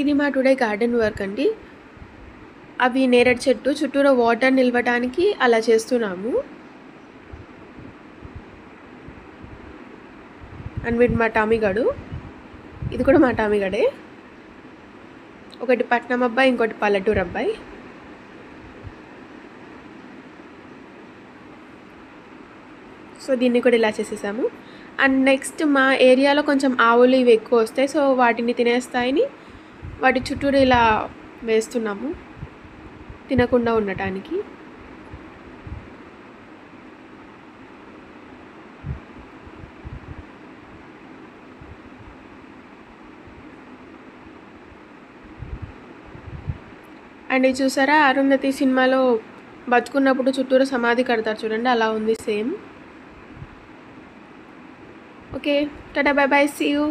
ఇది మా today garden work అండి. అవి నేరేడు చెట్టు చుట్టూరా వాటర్ నిలవటానికి అలా చేస్తున్నాము. అండ్ వీడు మా టామీగాడు. ఇది కూడా మా టామీగాడే. ఒకటి పట్నం అబ్బాయి, ఇంకోటి పల్లెటూరు అబ్బాయి. సో దీన్ని కూడా ఇలా చేసేసాము. అండ్ నెక్స్ట్ మా ఏరియాలో కొంచెం ఆవులు ఇవి ఎక్కువ వస్తాయి. సో వాటిని తినేస్తాయని వాటి చుట్టూరు ఇలా వేస్తున్నాము తినకుండా ఉండటానికి. అండ్ ఇది చూసారా, అరుంధతి సినిమాలో బతుకున్నప్పుడు చుట్టూరు సమాధి కడతారు చూడండి, అలా ఉంది same. Okay, tata, bye bye, see you.